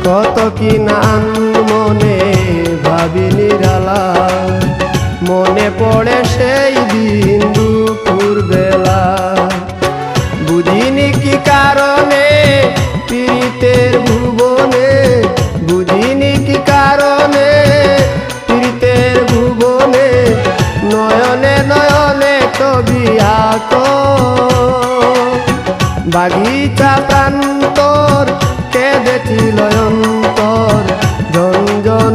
কত কি নাম মনে ভাবি নিরালা, মনে পড়ে সেই দিন দুপুর বেলা। বুঝিনি কি কারণে পীড়িতের ভুবনে, বুঝিনি কি কারণে পীড়িতের ভুবনে, নয়নে নয়নে ছবি আঁক। বাগিচা প্রান্তর কেঁদেছিল অন্তর, ঝনঝন